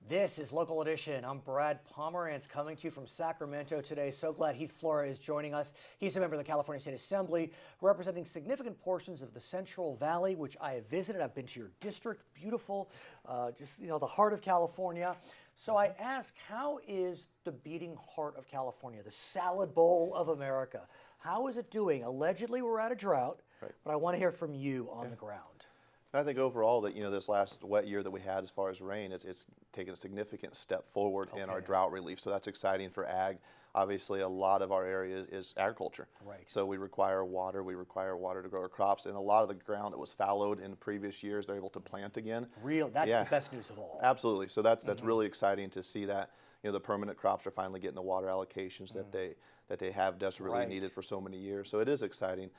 This is Local Edition. I'm Brad Pomerance coming to you from Sacramento today. So glad Heath Flora is joining us. He's a member of the California State Assembly, representing significant portions of the Central Valley, which I have visited. I've been to your district, beautiful, just the heart of California. So I ask, how is the beating heart of California, the salad bowl of America? How is it doing? Allegedly, we're at a drought, but I want to hear from you on the ground. I think overall that this last wet year that we had as far as rain, it's taken a significant step forward in our drought relief. So that's exciting for ag. Obviously, a lot of our area is agriculture. Right. So we require water. We require water to grow our crops. And a lot of the ground that was fallowed in previous years, they're able to plant again. That's the best news of all. Absolutely. So that's really exciting to see that. The permanent crops are finally getting the water allocations that they have desperately needed for so many years. So it is exciting.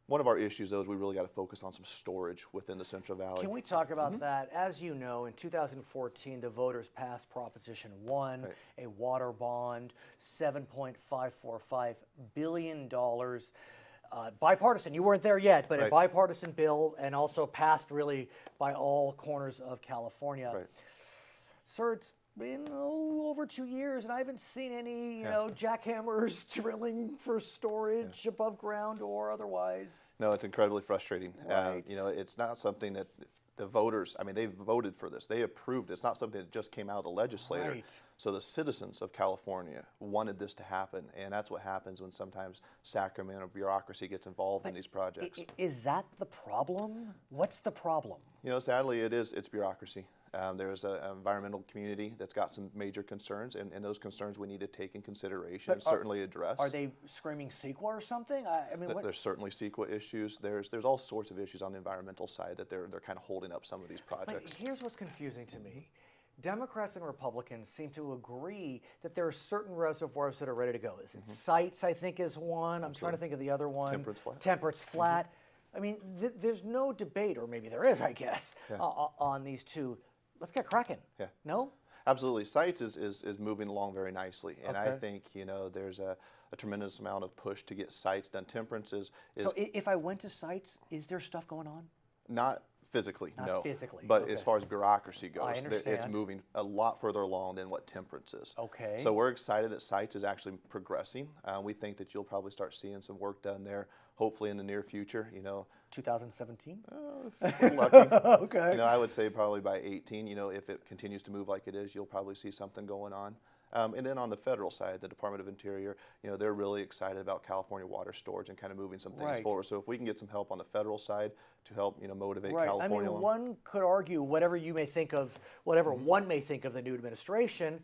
One of our issues, though, is we really got to focus on some storage within the Central Valley. Can we talk about that? As you know, in 2014, the voters passed Proposition 1, a water bond, $7.545 billion. Bipartisan, you weren't there yet, but a bipartisan bill, and also passed really by all corners of California. Sir, it's been over 2 years, and I haven't seen any jackhammers drilling for storage above ground or otherwise. No, it's incredibly frustrating. It's not something that the voters, they voted for this. They approved it. It's not something that just came out of the legislature. So the citizens of California wanted this to happen, and that's what happens when sometimes Sacramento bureaucracy gets involved in these projects. Is that the problem? What's the problem? Sadly, it's bureaucracy. There's an environmental community that's got some major concerns, and those concerns we need to take in consideration and certainly address. Are they screaming CEQA or something? There's certainly CEQA issues. There's all sorts of issues on the environmental side that they're kind of holding up some of these projects. But here's what's confusing to me. Democrats and Republicans seem to agree that there are certain reservoirs that are ready to go. Sites, I think, is one. I'm trying to think of the other one. Temperance Flat. There's no debate, or maybe there is, I guess, on these two. Let's get cracking. No? Absolutely. Sites is moving along very nicely. And I think, there's a tremendous amount of push to get sites done. Temperance is... So if I went to sites, is there stuff going on? Not physically, no. Not physically. But as far as bureaucracy goes, it's understand. moving a lot further along than what Temperance is. Okay. So we're excited that sites is actually progressing. We think that you'll probably start seeing some work done there, hopefully in the near future, 2017? If we're lucky. Okay. I would say probably by 18, if it continues to move like it is, you'll probably see something going on. And then on the federal side, the Department of Interior, they're really excited about California water storage and kind of moving some things forward. So if we can get some help on the federal side to help, motivate California. One could argue whatever you may think of, whatever one may think of the new administration,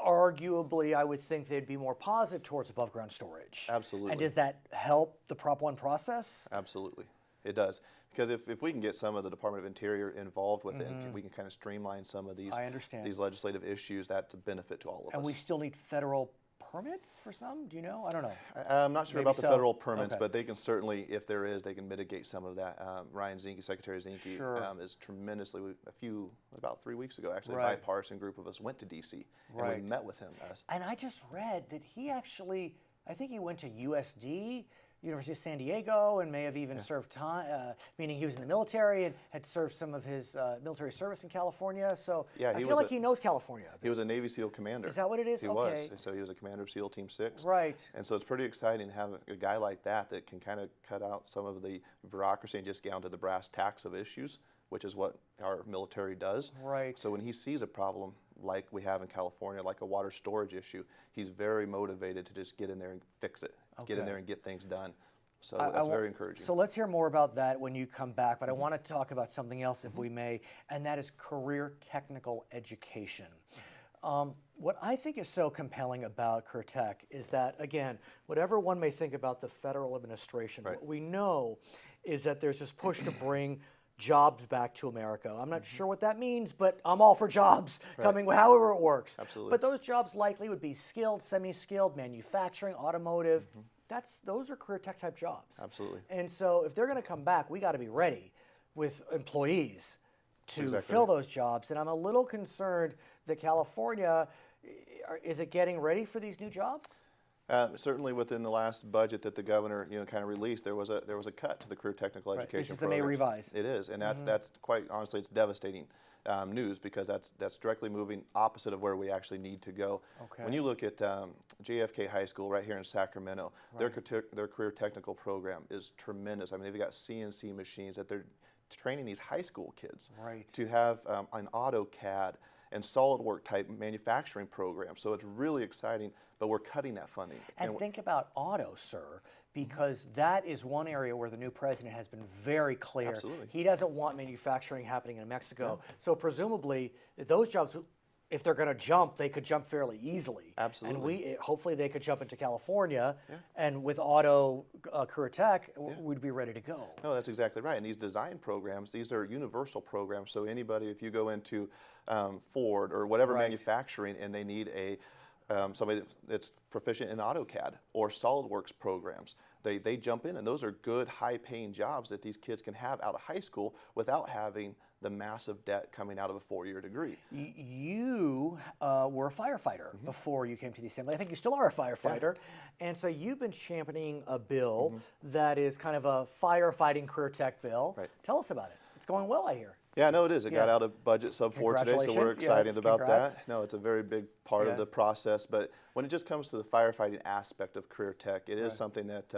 arguably, I would think they'd be more positive towards above ground storage. Absolutely. And does that help the Prop 1 process? Absolutely. It does. Because if we can get some of the Department of Interior involved with it, we can kind of streamline some of these legislative issues, that's a benefit to all of us. And we still need federal permits for some? Do you know? I don't know. I'm not sure about the federal permits, but they can certainly, if there is, they can mitigate some of that. Rienzi Secretary is tremendously, about 3 weeks ago, actually, a bipartisan group of us went to D.C. and we met with him. And I just read that he actually, I think he went to USD, University of San Diego, and may have even served time, meaning he was in the military and had served some of his military service in California. So I feel like he knows California. He was a Navy SEAL commander. Is that what it is? He was. So he was a commander of SEAL Team 6. Right. And so it's pretty exciting to have a guy like that can kind of cut out some of the bureaucracy and just get down to the brass tacks of issues, which is what our military does. Right. So when he sees a problem like we have in California, like a water storage issue, he's very motivated to just get in there and fix it, get in there and get things done. So that's very encouraging. So let's hear more about that when you come back, but I want to talk about something else if we may, and that is career technical education. What I think is so compelling about Career Tech is that, again, whatever one may think about the federal administration, what we know is that there's this push to bring jobs back to America. I'm not sure what that means, but I'm all for jobs coming however it works. Absolutely. But those jobs likely would be skilled, semi-skilled, manufacturing, automotive. Those are career tech type jobs. Absolutely. And so if they're going to come back, we got to be ready with employees to fill those jobs. And I'm a little concerned that California, is it getting ready for these new jobs? Certainly within the last budget that the governor, kind of released, there was a cut to the career technical education This is the May programs. revise. It is, and that's quite honestly, it's devastating news, because that's directly moving opposite of where we actually need to go. Okay. When you look at JFK High School right here in Sacramento, their career technical program is tremendous. I mean, they've got CNC machines that they're training these high school kids to have an AutoCAD and SolidWorks type manufacturing program. So it's really exciting, but we're cutting that funding. And think about auto, sir, because that is one area where the new president has been very clear. Absolutely. He doesn't want manufacturing happening in Mexico. So presumably, those jobs, if they're going to jump, they could jump fairly easily. Absolutely. And hopefully they could jump into California, and with auto career tech, we'd be ready to go. No, that's exactly right. And these design programs, these are universal programs. So anybody, if you go into Ford or whatever manufacturing, and they need somebody that's proficient in AutoCAD or SolidWorks programs, they jump in, and those are good, high-paying jobs that these kids can have out of high school without having the massive debt coming out of a 4-year degree. You were a firefighter before you came to the Assembly. I think you still are a firefighter. And so you've been championing a bill that is kind of a firefighting career tech bill. Tell us about it. It's going well, I hear. Yeah, no, it is. It got out of budget sub 4 today, so we're excited about congrats. that. No, it's a very big part of the process, but when it just comes to the firefighting aspect of career tech, it is something that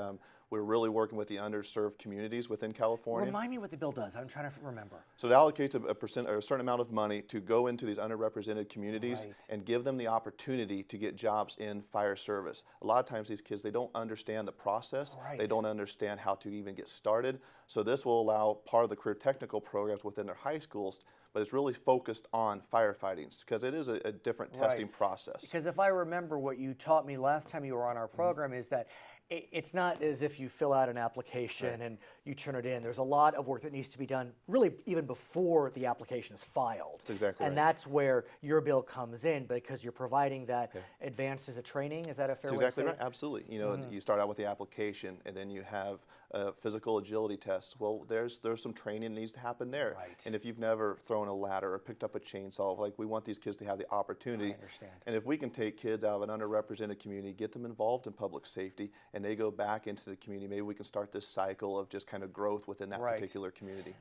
we're really working with the underserved communities within California. Remind me what the bill does. I'm trying to remember. So it allocates a certain amount of money to go into these underrepresented communities and give them the opportunity to get jobs in fire service. A lot of times these kids, they don't understand the process. They don't understand how to even get started. So this will allow part of the career technical programs within their high schools, but it's really focused on firefighting, because it is a different testing process. Because if I remember what you taught me last time you were on our program, is that it's not as if you fill out an application and you turn it in. There's a lot of work that needs to be done, really even before the application is filed. That's exactly and that's where your bill comes in, because you're providing that advanced as a training. Is that a fair way to say? That's exactly right. Absolutely. You start out with the application, and then you have a physical agility test. Well, there's some training that needs to happen there. And if you've never thrown a ladder or picked up a chainsaw, like, we want these kids to have the opportunity. I understand. And if we can take kids out of an underrepresented community, get them involved in public safety, and they go back into the community, maybe we can start this cycle of just kind of growth within that particular community.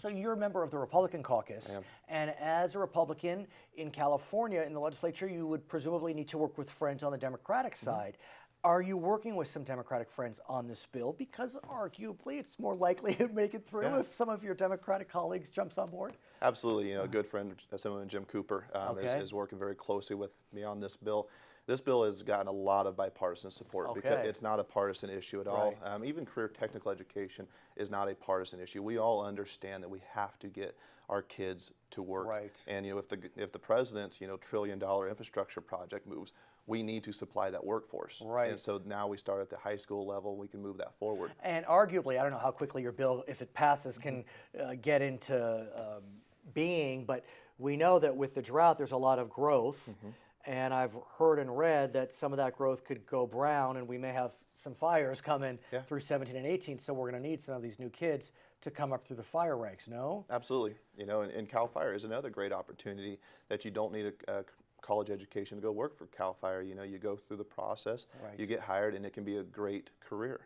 So you're a member of the Republican caucus, and as a Republican in California in the legislature, you would presumably need to work with friends on the Democratic side. Are you working with some Democratic friends on this bill? Because arguably it's more likely to make it through if some of your Democratic colleagues jumps on board. Absolutely. A good friend, Assemblyman Jim Cooper, is working very closely with me on this bill. This bill has gotten a lot of bipartisan support because it's not a partisan issue at all. Even career technical education is not a partisan issue. We all understand that we have to get our kids to work. And if the president's $1 trillion infrastructure project moves, we need to supply that workforce. And so now we start at the high school level, we can move that forward. And arguably, I don't know how quickly your bill, if it passes, can get into being, but we know that with the drought, there's a lot of growth. And I've heard and read that some of that growth could go brown, and we may have some fires coming through 17 and 18, so we're going to need some of these new kids to come up through the fire ranks, no? Absolutely. And Cal Fire is another great opportunity that you don't need a college education to go work for Cal Fire. You go through the process, you get hired, and it can be a great career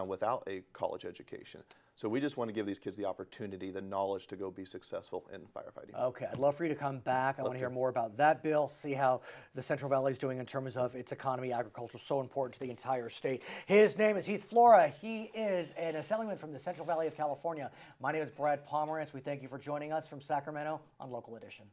without a college education. So we just want to give these kids the opportunity, the knowledge to go be successful in firefighting. Okay, I'd love for you to come back. I want to hear more about that bill, see how the Central Valley is doing in terms of its economy. Agriculture is so important to the entire state. His name is Heath Flora. He is an assemblyman from the Central Valley of California. My name is Brad Pomerance. We thank you for joining us from Sacramento on Local Edition.